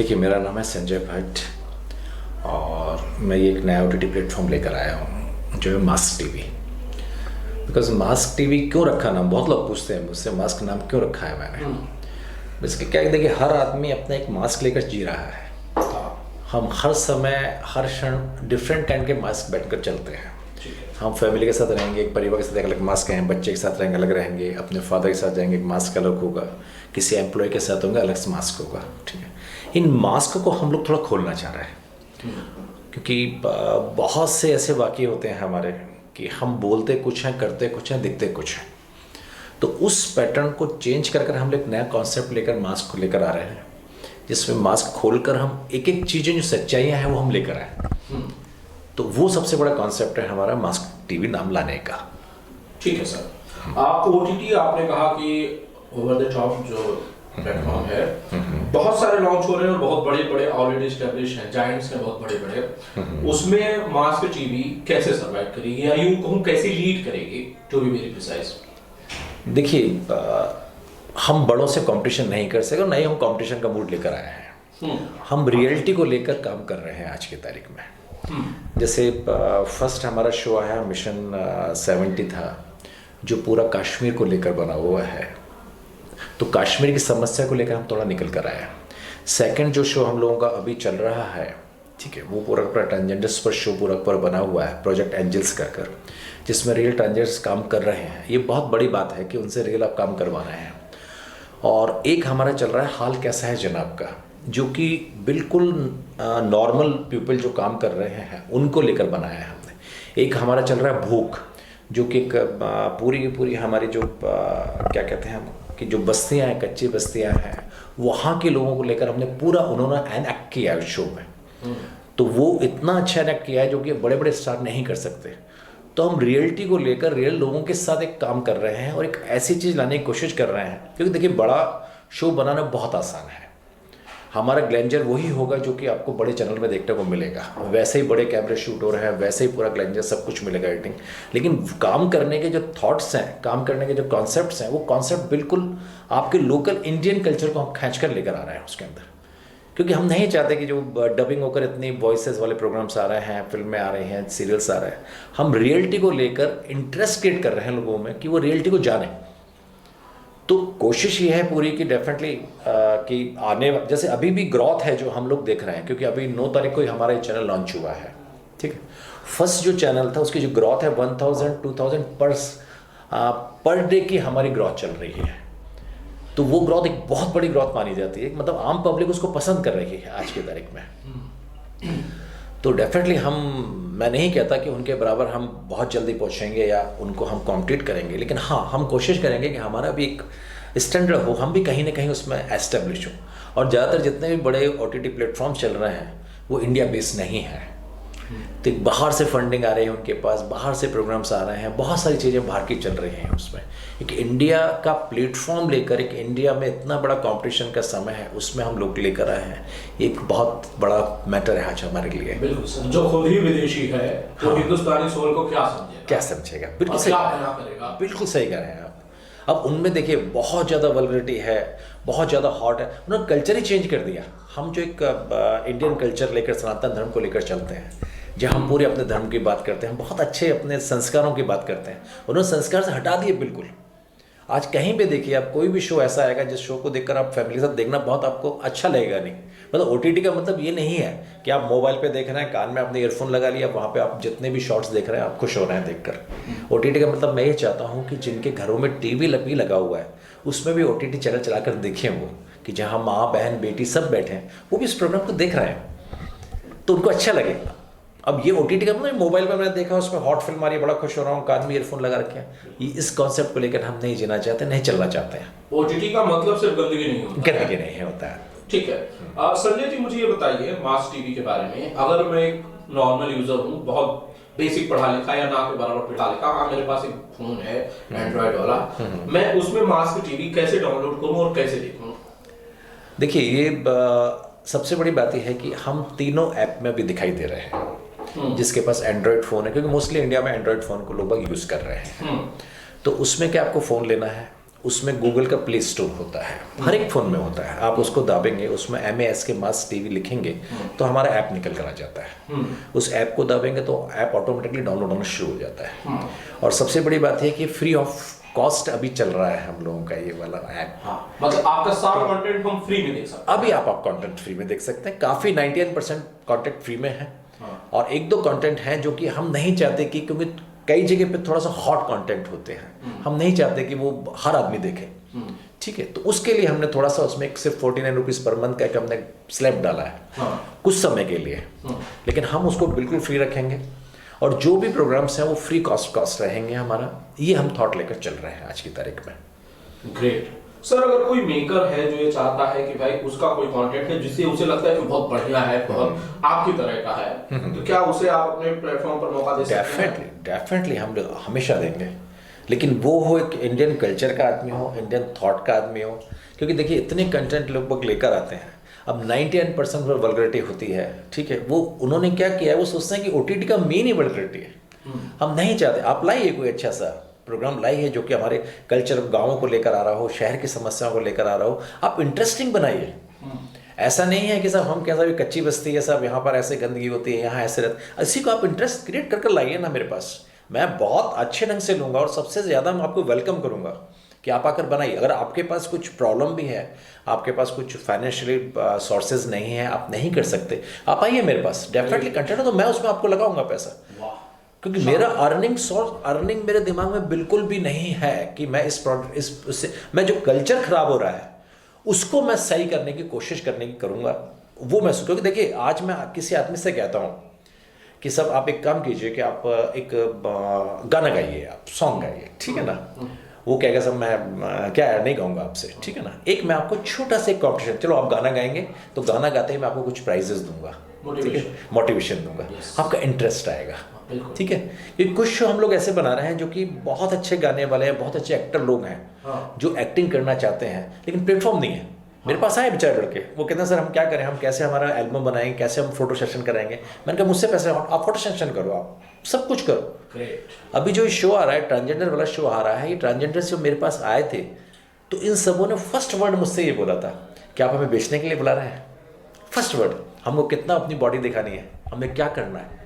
देखिए, मेरा नाम है संजय भट्ट और मैं ये एक नया OTT प्लेटफॉर्म लेकर आया हूँ जो है mask TV. Because mask TV क्यों रखा नाम, बहुत लोग पूछते हैं मुझसे मास्क नाम क्यों रखा है मैंने। इसके क्या है, देखिए हर आदमी अपना एक मास्क लेकर जी रहा है। हम हर समय हर क्षण डिफरेंट काइंड के मास्क बैठकर चलते हैं। हम फैमिली के साथ रहेंगे, एक परिवार के साथ एक अलग मास्क हैं, बच्चे के साथ रहेंगे अलग रहेंगे, अपने फादर के साथ जाएंगे एक मास्क अलग होगा, किसी एम्प्लॉय के साथ होंगे अलग से मास्क होगा। ठीक है, इन मास्क को हम लोग थोड़ा खोलना चाह रहे हैं क्योंकि बहुत से ऐसे वाक़ये होते हैं हमारे कि हम बोलते कुछ हैं, करते कुछ हैं, दिखते कुछ हैं। तो उस पैटर्न को चेंज कर कर हम लोग एक नया कॉन्सेप्ट लेकर मास्क को लेकर आ रहे हैं, जिसमें मास्क खोलकर हम एक एक चीज़ें जो सच्चाइयाँ हैं वो हम लेकर आए। तो वो सबसे बड़ा कॉन्सेप्ट है हमारा मास्क टीवी नाम लाने का। ठीक है सर। आप OTT आपने कहा कि ओवर द टॉप जो प्लेटफॉर्म है, बहुत सारे लॉन्च हो रहे हैं और बहुत बड़े बड़े ऑलरेडी एस्टेब्लिश हैं, जायंट्स हैं बहुत बड़े बड़े। उसमें मास्क टीवी कैसे सर्वाइव करेगी या यूं कहूं कैसे लीड करेगी, टू बी वेरी प्रिसाइज? देखिए, हम बड़ों से कंपटीशन नहीं कर सके और नहीं हम कंपटीशन का मूड लेकर आए हैं। हम रियलिटी को लेकर काम कर रहे हैं आज की तारीख में। जैसे फर्स्ट हमारा शो आया मिशन 70 था, जो पूरा कश्मीर को लेकर बना हुआ है। तो कश्मीर की समस्या को लेकर हम थोड़ा निकल कर आए। सेकंड जो शो हम लोगों का अभी चल रहा है, ठीक है, वो पूरा ट्रांसजेंडर्स पर शो पूरा बना हुआ है, प्रोजेक्ट एंजल्स कर, जिसमें रियल ट्रांसजेंडर्स काम कर रहे हैं। ये बहुत बड़ी बात है कि उनसे रियल आप काम करवा रहे हैं। और एक हमारा चल रहा है हाल कैसा है जनाब का, जो कि बिल्कुल नॉर्मल पीपल जो काम कर रहे हैं उनको लेकर बनाया है हमने। एक हमारा चल रहा है भूख, जो कि एक पूरी की पूरी हमारी जो क्या कहते हैं हम कि जो बस्तियां हैं, कच्ची बस्तियां हैं, वहाँ के लोगों को लेकर हमने पूरा उन्होंने एनएक्ट किया है उस शो में। तो वो इतना अच्छा एनएक्ट किया है जो कि बड़े बड़े स्टार नहीं कर सकते। तो हम रियलिटी को लेकर रियल लोगों के साथ एक काम कर रहे हैं और एक ऐसी चीज़ लाने की कोशिश कर रहे हैं, क्योंकि देखिए बड़ा शो बनाना बहुत आसान है। हमारा ग्लैंजर वही होगा जो कि आपको बड़े चैनल में देखने को मिलेगा, वैसे ही बड़े कैमरे शूट हो रहे हैं, वैसे ही पूरा ग्लैंजर सब कुछ मिलेगा एडिटिंग। लेकिन काम करने के जो थॉट्स हैं, काम करने के जो कॉन्सेप्ट्स हैं, वो कॉन्सेप्ट बिल्कुल आपके लोकल इंडियन कल्चर को हम खींच कर लेकर आ रहे हैं उसके अंदर। क्योंकि हम नहीं चाहते कि जो डबिंग होकर इतनी वॉइसेस वाले प्रोग्राम्स आ रहे हैं, फिल्में आ रही हैं, सीरियल्स आ रहे हैं, हम रियलिटी को लेकर इंटरेस्ट क्रिएट कर रहे हैं लोगों में कि वो रियलिटी को जाने। तो कोशिश ये है पूरी कि डेफिनेटली कि आने जैसे अभी भी ग्रोथ है जो हम लोग देख रहे हैं, क्योंकि अभी 9 तारीख को ही हमारा ये चैनल लॉन्च हुआ है। ठीक है, फर्स्ट जो चैनल था उसकी जो ग्रोथ है 1000-2000 पर डे की हमारी ग्रोथ चल रही है। तो वो ग्रोथ एक बहुत बड़ी ग्रोथ मानी जाती है, मतलब आम पब्लिक उसको पसंद कर रही है आज की तारीख में। तो डेफिनेटली मैं नहीं कहता कि उनके बराबर हम बहुत जल्दी पहुंचेंगे या उनको हम कॉम्पीट करेंगे, लेकिन हाँ हम कोशिश करेंगे कि हमारा भी एक स्टैंडर्ड हो, हम भी कहीं ना कहीं उसमें एस्टेब्लिश हो। और ज़्यादातर जितने भी बड़े OTT प्लेटफॉर्म चल रहे हैं वो इंडिया बेस्ड नहीं है। तो बाहर से फंडिंग आ रही है उनके पास, बाहर से प्रोग्राम्स आ रहे हैं, बहुत सारी चीज़ें बाहर की चल रही हैं उसमें। एक इंडिया का प्लेटफॉर्म लेकर, एक इंडिया में इतना बड़ा कंपटीशन का समय है, उसमें हम लोग लेकर आए हैं। एक बहुत बड़ा मैटर है आज हमारे लिए। बिल्कुल सर, जो खुद ही विदेशी है वो हिंदुस्तानी सोल को क्या समझेगा, बिल्कुल सही करेगा, बिल्कुल सही कह रहे हैं आप। अब उनमें देखिए बहुत ज़्यादा वल्गरिटी है, बहुत ज़्यादा हॉट है, उन्होंने कल्चर ही चेंज कर दिया। हम जो एक इंडियन कल्चर लेकर, सनातन धर्म को लेकर चलते हैं, जहाँ हम पूरे अपने धर्म की बात करते हैं, बहुत अच्छे अपने संस्कारों की बात करते हैं, उन्होंने संस्कार से हटा दिए बिल्कुल। आज कहीं पे देखिए आप कोई भी शो ऐसा आएगा जिस शो को देखकर आप फैमिली के साथ देखना बहुत आपको अच्छा लगेगा नहीं। मतलब OTT का मतलब ये नहीं है कि आप मोबाइल पे देख रहे हैं, कान में आपने ईयरफोन लगा लिया, वहाँ पे आप जितने भी शॉर्ट्स देख रहे हैं आप खुश हो रहे हैं देखकर। OTT का मतलब मैं ये चाहता हूँ कि जिनके घरों में टीवी भी लगा हुआ है उसमें भी OTT चैनल चला कर देखें वो, कि जहाँ माँ बहन बेटी सब बैठे हैं वो भी इस प्रोग्राम को देख रहे हैं, तो उनको अच्छा लगेगा। अब ये OTT का मतलब मोबाइल पर मैंने देखा उसमें हॉट फिल्म आ रही है, बड़ा खुश हो रहा हूँ, कान में ईयरफोन लगा रखे हैं। ये इस कॉन्सेप्ट को लेकर हम नहीं जीना चाहते, नहीं चलना चाहते हैं। OTT का मतलब सिर्फ गंदगी नहीं होता, गंदगी नहीं होता है। ठीक है। संजय जी मुझे ये बताइए मास्क टीवी के बारे में। अगर मैं एक नॉर्मल यूजर हूँ, बहुत बेसिक पढ़ा लिखा या ना के बराबर पढ़ा लिखा, हाँ मेरे पास एक फोन है एंड्रॉइड वाला, मैं उसमें मास्क टीवी कैसे डाउनलोड करूँ और कैसे देखूँ? देखिए ये सबसे बड़ी बात यह है कि हम तीनों ऐप में भी दिखाई दे रहे हैं, जिसके पास एंड्रॉयड फ़ोन है, क्योंकि मोस्टली इंडिया में एंड्रॉयड फ़ोन को लोग यूज़ कर रहे हैं। तो उसमें क्या आपको फ़ोन लेना है, उसमें गूगल का प्ले स्टोर होता है, हर एक फ़ोन में होता है। आप उसको दाबेंगे, उसमें MAS के मास TV लिखेंगे तो हमारा ऐप निकल कर आ जाता है। उस ऐप को दाबेंगे तो ऐप ऑटोमेटिकली डाउनलोड होना शुरू हो जाता है। और सबसे बड़ी बात है कि फ्री ऑफ कॉस्ट अभी चल रहा है हम लोगों का ये वाला ऐप। हाँ, मतलब आपका सारा कंटेंट हम फ्री में देख सकते हैं। अभी आप कंटेंट फ्री में देख सकते हैं, काफ़ी 99% कंटेंट फ्री में है। और एक दो कंटेंट हैं जो कि हम नहीं चाहते कि, क्योंकि कई जगह पे थोड़ा सा हॉट कंटेंट होते हैं, हम नहीं चाहते कि वो हर आदमी देखे। ठीक है, तो उसके लिए हमने थोड़ा सा उसमें सिर्फ 49 रुपीज़ पर मंथ का एक हमने स्लैब डाला है कुछ समय के लिए। लेकिन हम उसको बिल्कुल फ्री रखेंगे और जो भी प्रोग्राम्स हैं वो फ्री कॉस्ट रहेंगे हमारा। ये हम थॉट लेकर चल रहे हैं आज की तारीख में। ग्रेट सर, अगर कोई मेकर है जो ये चाहता है कि भाई उसका कोई कंटेंट है जिससे उसे लगता है कि बहुत बढ़िया है, बहुत आपकी तरह का है, तो क्या उसे आप अपने प्लेटफॉर्म पर मौका दे सकते हैं? डेफिनेटली हम हमेशा देंगे, लेकिन वो हो एक इंडियन कल्चर का आदमी हो, इंडियन थॉट का आदमी हो। क्योंकि देखिए इतने कंटेंट लोग लेकर आते हैं, अब 99% वल्गरिटी होती है। ठीक है, वो उन्होंने क्या किया है, वो सोचते हैं कि OTT का मेन ही वल्गरिटी है। हम नहीं चाहते, आप लाइए कोई अच्छा सा प्रोग्राम लाइए जो कि हमारे कल्चर गाँवों को लेकर आ रहा हो, शहर की समस्याओं को लेकर आ रहा हो। आप इंटरेस्टिंग बनाइए। ऐसा नहीं है कि साहब हम कैसा भी कच्ची बस्ती है, साहब यहाँ पर ऐसे गंदगी होती है, यहाँ ऐसे रहते, इसी को आप इंटरेस्ट क्रिएट कर लाइए ना मेरे पास। मैं बहुत अच्छे ढंग से लूँगा और सबसे ज़्यादा मैं आपको वेलकम करूँगा कि आप आकर बनाइए। अगर आपके पास कुछ प्रॉब्लम भी है, आपके पास कुछ फाइनेंशियली सोर्सेज नहीं है, आप नहीं कर सकते, आप आइए मेरे पास। डेफिनेटली कंटेंट है तो मैं उसमें आपको लगाऊंगा पैसा, क्योंकि मेरा अर्निंग मेरे दिमाग में बिल्कुल भी नहीं है कि मैं इससे मैं जो कल्चर खराब हो रहा है उसको मैं सही करने की कोशिश करूँगा। वो मैं, क्योंकि देखिए आज मैं किसी आदमी से कहता हूँ कि सब आप एक काम कीजिए कि आप एक गाना गाइए, आप सॉन्ग गाइए, ठीक है ना। वो कहेगा सब मैं क्या नहीं गाऊंगा आपसे, ठीक है ना। एक मैं आपको छोटा सा एक कॉम्पिटिशन, चलो आप गाना गाएंगे तो गाना गाते ही मैं आपको कुछ प्राइजेस दूंगा, ठीक है, मोटिवेशन दूंगा, आपका इंटरेस्ट आएगा। ठीक है, ये कुछ शो हम लोग ऐसे बना रहे हैं जो कि बहुत अच्छे गाने वाले हैं, बहुत अच्छे एक्टर लोग हैं जो एक्टिंग करना चाहते हैं, लेकिन प्लेटफॉर्म नहीं है। मेरे पास आए बेचारे लड़के, वो कहते हैं सर हम क्या करें, हम कैसे हमारा एल्बम बनाएंगे, कैसे हम फोटो सेशन कराएंगे। मैंने कहा मुझसे पैसे, आप फोटो सेशन करो, आप सब कुछ करो। अभी जो शो आ रहा है, ट्रांसजेंडर वाला शो आ रहा है, ये ट्रांसजेंडर से मेरे पास आए थे तो इन सबों ने फर्स्ट वर्ड मुझसे ये बोला था कि आप हमें बेचने के लिए बुला रहे हैं। फर्स्ट वर्ड, हमको कितना अपनी बॉडी दिखानी है, हमें क्या करना है।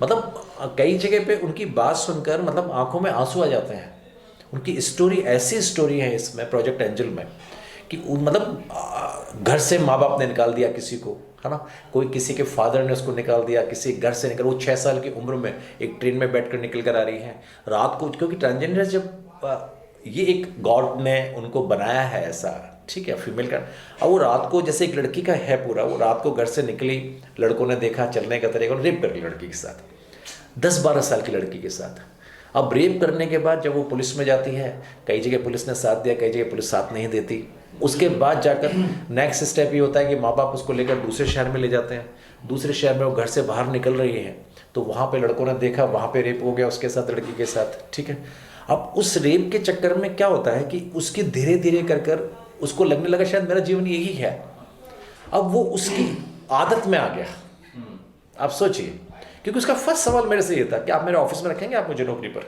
मतलब कई जगह पे उनकी बात सुनकर मतलब आंखों में आंसू आ जाते हैं। उनकी स्टोरी ऐसी स्टोरी है इसमें प्रोजेक्ट एंजल में कि मतलब घर से माँ बाप ने निकाल दिया किसी को, है ना, कोई किसी के फादर ने उसको निकाल दिया, किसी घर से निकल, वो 6 साल की उम्र में एक ट्रेन में बैठकर निकल कर आ रही है रात को, क्योंकि ट्रांसजेंडर जब ये एक गॉड ने उनको बनाया है ऐसा, ठीक है, फीमेल का। अब वो रात को जैसे एक लड़की का है पूरा, वो रात को घर से निकली, लड़कों ने देखा चलने का तरीका, रेप कर ली लड़की के साथ, 10-12 साल की लड़की के साथ। अब रेप करने के बाद जब वो पुलिस में जाती है, कई जगह पुलिस ने साथ दिया, कई जगह पुलिस साथ नहीं देती। उसके बाद जाकर नेक्स्ट स्टेप ये होता है कि माँ बाप उसको लेकर दूसरे शहर में ले जाते हैं। दूसरे शहर में वो घर से बाहर निकल रही है तो वहाँ पे लड़कों ने देखा, वहाँ पे रेप हो गया उसके साथ, लड़की के साथ, ठीक है। अब उस रेप के चक्कर में क्या होता है कि उसकी धीरे धीरे कर उसको लगने लगा शायद मेरा जीवन यही है। अब वो उसकी आदत में आ गया। आप सोचिए, क्योंकि उसका फर्स्ट सवाल मेरे से ये था कि आप मेरे ऑफिस में रखेंगे आप मुझे नौकरी पर,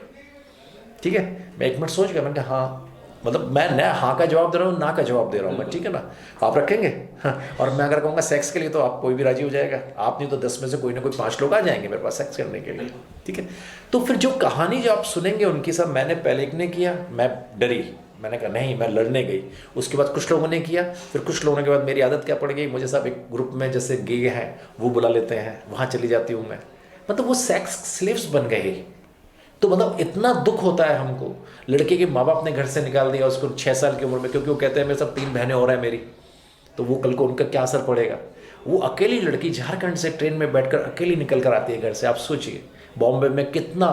ठीक है। मैं एक मिनट सोच गया, मैंने कहा हाँ, मतलब मैं न हाँ का जवाब दे रहा हूँ, ना का जवाब दे रहा हूँ मैं, ठीक है ना, आप रखेंगे। हाँ, और मैं अगर कहूँगा सेक्स के लिए तो आप कोई भी राजी हो जाएगा, आप नहीं तो 10 में से कोई ना कोई 5 लोग आ जाएंगे मेरे पास सेक्स करने के लिए, ठीक है। तो फिर जो कहानी जो आप सुनेंगे उनकी सब, मैंने पहले एक ने किया, मैं डरी, मैंने कहा नहीं, मैं लड़ने गई। उसके बाद कुछ लोगों ने किया, फिर कुछ लोगों के बाद मेरी आदत क्या पड़ गई, मुझे सब एक ग्रुप में जैसे गे हैं वो बुला लेते हैं, वहाँ चली जाती हूँ मैं, मतलब वो सेक्स स्लेव्स बन गए। तो मतलब इतना दुख होता है हमको, लड़के के माँ बाप ने घर से निकाल दिया उसको 6 साल की उम्र में, क्योंकि वो कहते हैं मेरे सब 3 बहनें हो रहा है मेरी, तो वो कल को उनका क्या असर पड़ेगा। वो अकेली लड़की झारखंड से ट्रेन में बैठकर अकेली निकल कर आती है घर से। आप सोचिए बॉम्बे में कितना,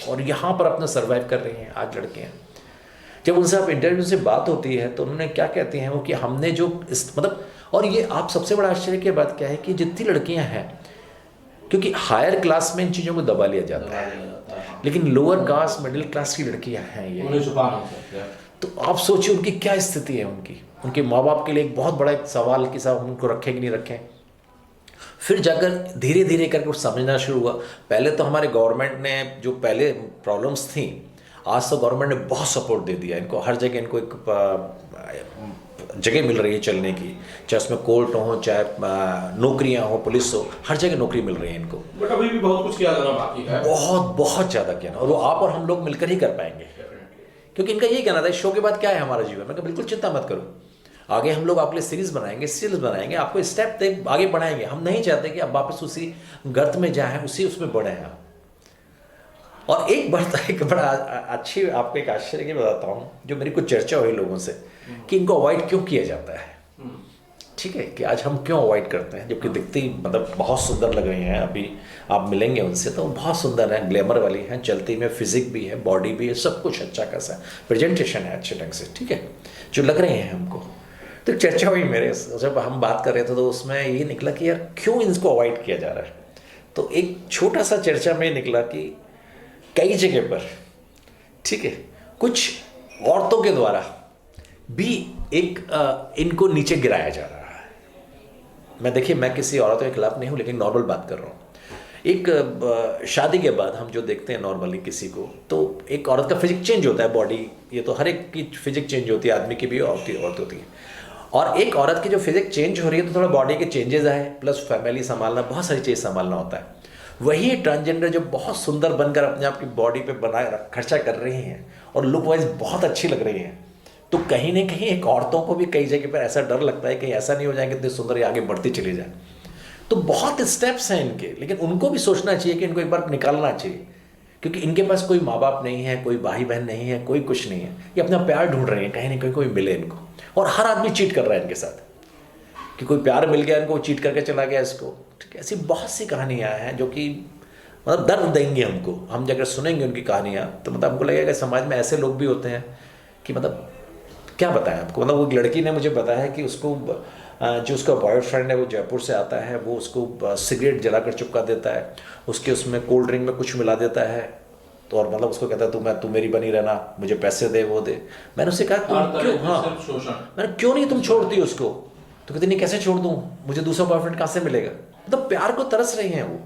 और यहाँ पर अपना सर्वाइव कर रही हैं आज लड़कियाँ। जब उनसे आप इंटरव्यू से बात होती है तो उन्होंने क्या कहती हैं वो कि हमने जो मतलब, और ये आप सबसे बड़ा आश्चर्य की बात क्या है कि जितनी लड़कियाँ हैं, क्योंकि हायर क्लास में इन चीज़ों को दबा लिया जाता है, लेकिन लोअर कास्ट मिडिल क्लास की लड़कियां हैं ये, उन्हें छुपा नहीं सकते। तो आप सोचिए उनकी क्या स्थिति है। उनके माँ बाप के लिए एक बहुत बड़ा एक सवाल कि साहब उनको रखें कि नहीं रखें। फिर जाकर धीरे धीरे करके समझना शुरू हुआ। पहले तो हमारे गवर्नमेंट ने जो पहले प्रॉब्लम्स थी, आज तो गवर्नमेंट ने बहुत सपोर्ट दे दिया इनको, हर जगह इनको एक जगह मिल रही है चलने की, चाहे उसमें कोर्ट हो, चाहे नौकरियां हो, पुलिस हो, हर जगह नौकरी मिल रही है इनको। बट अभी भी बहुत कुछ किया जाना बाकी है, बहुत बहुत ज़्यादा किया ना, और वो आप और हम लोग मिलकर ही कर पाएंगे, क्योंकि इनका यही कहना था शो के बाद क्या है हमारा जीवन। मैं कहा बिल्कुल चिंता मत करो, आगे हम लोग आपके लिए सीरीज बनाएंगे, आपको स्टेप तक आगे बढ़ाएंगे। हम नहीं चाहते कि आप वापस उसी गर्त में जाएं, उसी उसमें बढ़े हैं आप। और एक बड़ा अच्छी आपको एक आश्चर्य की बताता हूँ, जो मेरी कुछ चर्चा हुई लोगों से कि इनको अवॉइड क्यों किया जाता है। ठीक है, कि आज हम क्यों अवॉइड करते हैं, जबकि दिखती मतलब बहुत सुंदर लग रही हैं। अभी आप मिलेंगे उनसे तो बहुत सुंदर है, ग्लैमर वाली हैं, चलती में फिजिक भी है, बॉडी भी है, सब कुछ अच्छा खासा, प्रेजेंटेशन है अच्छे ढंग से, ठीक है, जो लग रहे हैं हमको। तो चर्चा हुई मेरे, जब हम बात कर रहे थे तो उसमें ये निकला कि यार क्यों इनको अवॉइड किया जा रहा है। तो एक छोटा सा चर्चा में निकला कि कई जगह पर, ठीक है, कुछ औरतों के द्वारा भी इनको नीचे गिराया जा रहा है। मैं देखिए, मैं किसी औरतों के खिलाफ नहीं हूँ, लेकिन नॉर्मल बात कर रहा हूँ। एक शादी के बाद हम जो देखते हैं नॉर्मली किसी को, तो एक औरत का फिजिक चेंज होता है, बॉडी, ये तो हर एक की फिजिक चेंज होती है, आदमी की भी औरत होती है। और एक औरत की जो फिजिक चेंज हो रही है तो थोड़ा बॉडी के चेंजेस आए, प्लस फैमिली संभालना, बहुत सारी चीज़ संभालना होता है। वही ट्रांसजेंडर जो बहुत सुंदर बनकर अपने आप की बॉडी पे बनाए खर्चा कर रही हैं और लुक वाइज बहुत अच्छी लग रही हैं, तो कहीं ना कहीं एक औरतों को भी कई जगह पर ऐसा डर लगता है कि ऐसा नहीं हो जाए कि इतनी सुंदर ये आगे बढ़ती चली जाए। तो बहुत स्टेप्स हैं इनके, लेकिन उनको भी सोचना चाहिए कि इनको एक बार निकालना चाहिए, क्योंकि इनके पास कोई माँ बाप नहीं है, कोई भाई बहन नहीं है, कोई कुछ नहीं है। ये अपना प्यार ढूंढ रहे हैं, कहीं ना कहीं कोई मिले इनको, और हर आदमी चीट कर रहा है इनके साथ, कि कोई प्यार मिल गया इनको, वो चीट करके चला गया इसको। ठीक है, ऐसी बहुत सी कहानियाँ हैं जो कि मतलब दर्द देंगे हमको। हम अगर सुनेंगे उनकी कहानियाँ तो मतलब हमको लगेगा कि समाज में ऐसे लोग भी होते हैं कि मतलब क्या बताएं आपको। मतलब वो लड़की ने मुझे बताया कि उसको जो उसका बॉयफ्रेंड है वो जयपुर से आता है, वो उसको सिगरेट जलाकर चिपका देता है, उसके उसमें कोल्ड ड्रिंक में कुछ मिला देता है, तो और मतलब उसको कहता है तू मेरी बनी रहना, मुझे पैसे दे, वो दे। मैंने उससे कहा तुम क्यों, हाँ मैंने क्यों नहीं तुम छोड़ती उसको, तो कहती नहीं कैसे छोड़ दूँ, मुझे दूसरा बॉयफ्रेंड कहाँ से मिलेगा। मतलब प्यार को तरस रही हैं वो।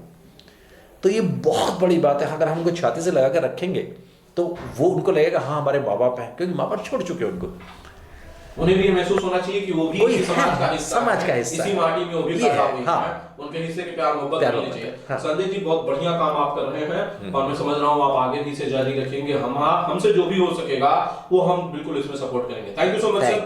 तो ये बहुत बड़ी बात है, अगर हम उनको छाती से लगा कर रखेंगे तो वो उनको लगेगा हाँ हमारे माँ बाप हैं, क्योंकि माँ बाप छोड़ चुके हैं उनको। उन्हें भी महसूस होना चाहिए कि वो भी इसी समाज का हिस्सा इसी माटी में वो भी पैदा हुई हाँ। है, उनके हिस्से के प्यार मोहब्बत मिलनी चाहिए। संजय जी बहुत बढ़िया काम आप कर रहे हैं, और मैं समझ रहा हूँ आप आगे भी इसे जारी रखेंगे। हमसे जो भी हो सकेगा वो हम बिल्कुल इसमें सपोर्ट करेंगे। Thank you so much sir.